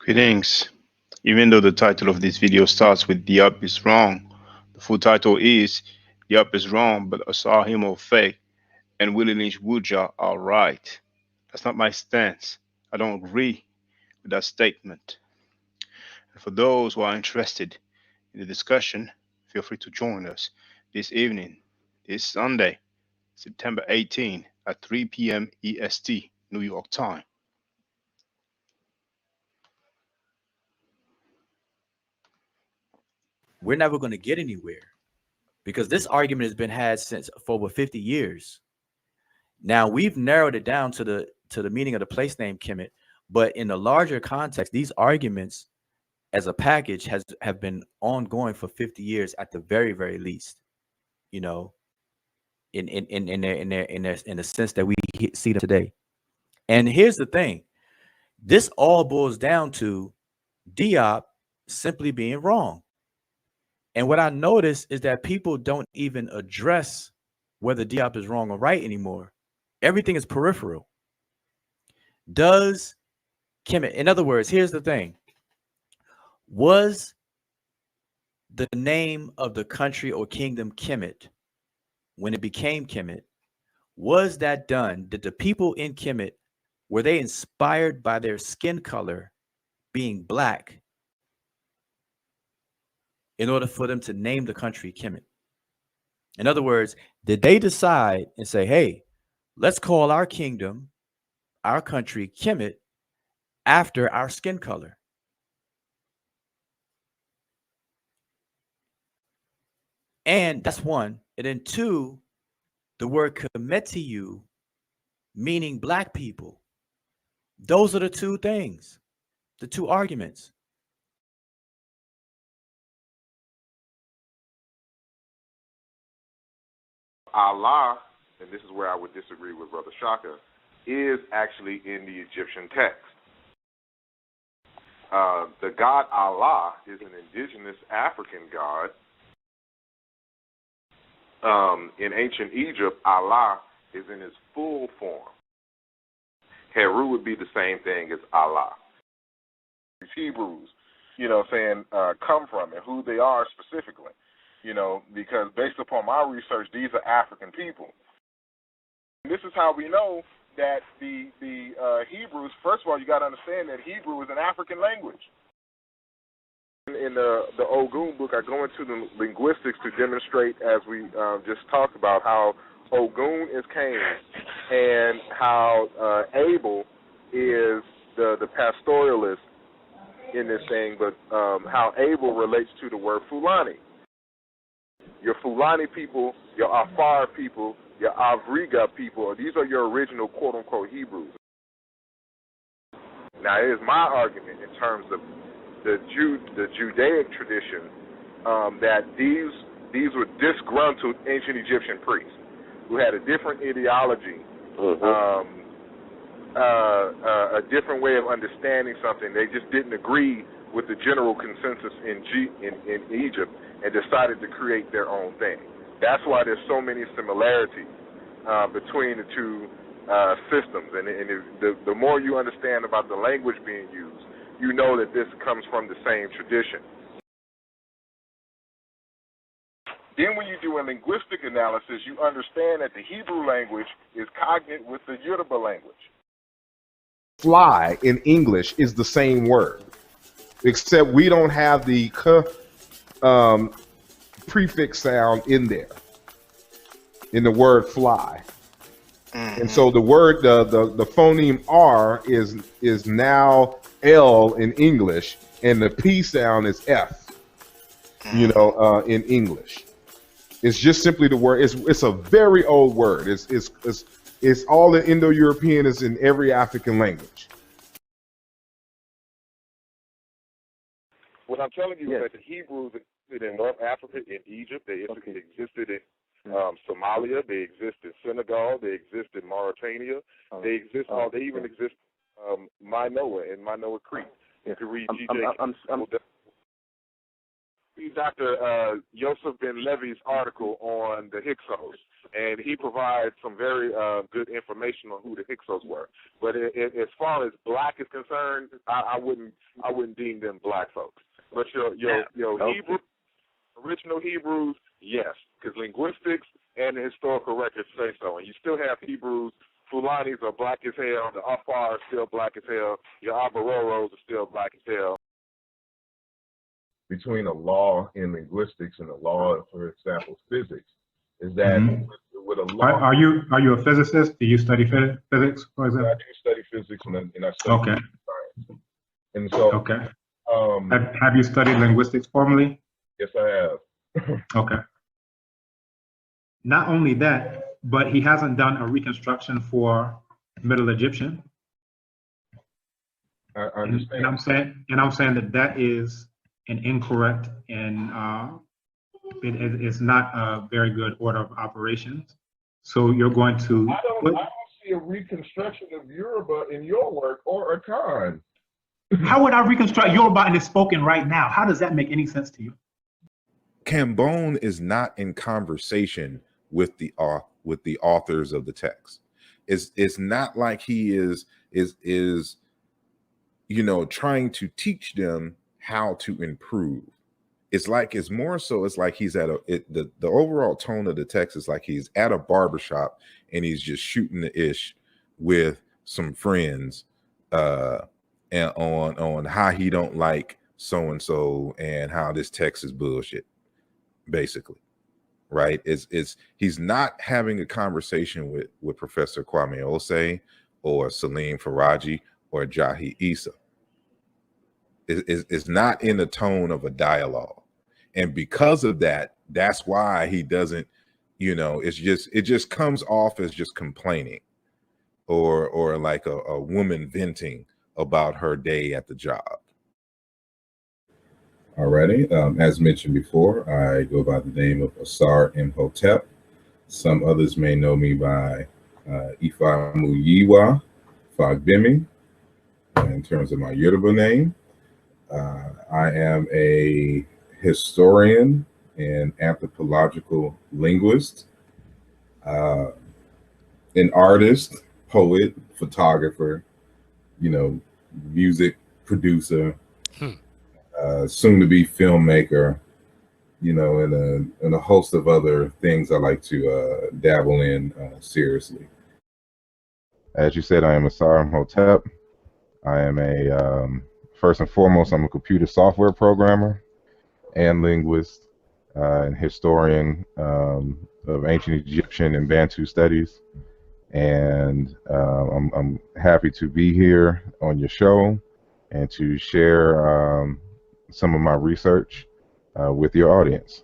Greetings. Even though the title of this video starts with Diop is wrong, the full title is Diop is wrong, but Asar fake and Willie-lynch-Wudja are right. That's not my stance. I don't agree with that statement. And for those who are interested in the discussion, feel free to join us this evening, this Sunday, September 18 at 3 p.m. EST, New York time. We're never going to get anywhere because this argument has been had since for over 50 years. Now we've narrowed it down to the meaning of the place name Kemet, but in the larger context, these arguments as a package have been ongoing for 50 years at the very least. You know, in the sense that we see them today. And here's the thing: this all boils down to Diop simply being wrong. And what I notice is that people don't even address whether Diop is wrong or right anymore. Everything is peripheral. Does Kemet, in other words, here's the thing: was the name of the country or kingdom Kemet when it became Kemet? Was that done? Did the people in Kemet, were they inspired by their skin color being black in order for them to name the country Kemet? In other words, did they decide and say, hey, let's call our kingdom, our country, Kemet, after our skin color? And that's one. And then two, the word Kemetiu, meaning black people. Those are the two things, the two arguments. Allah, and this is where I would disagree with Brother Shaka, is actually in the Egyptian text. The god Allah is an indigenous African god. In ancient Egypt, Allah is in his full form. Heru would be the same thing as Allah. These Hebrews, come from and who they are specifically, because based upon my research, these are African people. And this is how we know that the Hebrews, first of all, you got to understand that Hebrew is an African language. In the Ogun book, I go into the linguistics to demonstrate, as we just talked about, how Ogun is Cain and how Abel is the pastoralist in this thing, but how Abel relates to the word Fulani. Your Fulani people, your Afar people, your Avriga people, these are your original quote-unquote Hebrews. Now, it is my argument in terms of the Judaic tradition that these were disgruntled ancient Egyptian priests who had a different ideology, a different way of understanding something. They just didn't agree with the general consensus in Egypt and decided to create their own thing. That's why there's so many similarities between the two systems. And the more you understand about the language being used, you know that this comes from the same tradition. Then when you do a linguistic analysis, you understand that the Hebrew language is cognate with the Yoruba language. Fly in English is the same word, except we don't have the prefix sound in there, in the word fly. And so the word, the phoneme R is now L in English, and the P sound is F, in English. It's just simply the word. It's a very old word. It's all the Indo-European is in every African language. What I'm telling you is that the Hebrews existed in North Africa, in Egypt. They existed in Somalia. They exist in Senegal. They exist in Mauritania. They exist. They even exist Minoa and Minoa Creek. You can read Dr. Yosef Ben Levi's article on the Hyksos. and he provides some very good information on who the Hyksos were. But as far as black is concerned, I wouldn't deem them black folks. But your Hebrew, original Hebrews, yes, because linguistics and the historical records say so. And you still have Hebrews. Fulanis are black as hell. The Afar are still black as hell. Your Abororos are still black as hell. Between a law in linguistics and a law, for example, physics, is that with a law. Are you a physicist? Do you study physics, for example? I do study physics and I study science. And so, okay. Have you studied linguistics formally? Yes, I have. Okay. Not only that, but he hasn't done a reconstruction for Middle Egyptian. I understand. And I'm saying that is an incorrect and it's not a very good order of operations. So you're going to. I don't see a reconstruction of Yoruba in your work or Akan. How would I reconstruct Yoruba and it's spoken right now? How does that make any sense to you? Cambone is not in conversation with the authors of the text. It's not like he is trying to teach them how to improve. It's like he's at the overall tone of the text is like he's at a barbershop and he's just shooting the ish with some friends and on how he don't like so and so and how this text is bullshit, basically. Right? He's not having a conversation with Professor Kwame Osei or Salim Faraji or Jahi Issa. It's not in the tone of a dialogue. And because of that, that's why he doesn't, it just comes off as just complaining or like a woman venting about her day at the job. Alrighty, as mentioned before, I go by the name of Asar Imhotep. Some others may know me by Ifamuyiwa Fagbimi in terms of my Yoruba name. I am a historian and anthropological linguist, an artist, poet, photographer, music producer, soon to be filmmaker, and a host of other things I like to dabble in seriously. As you said, I am Asar Imhotep. I am first and foremost, I'm a computer software programmer and linguist and historian of ancient Egyptian and Bantu studies. And I'm happy to be here on your show and to share some of my research with your audience.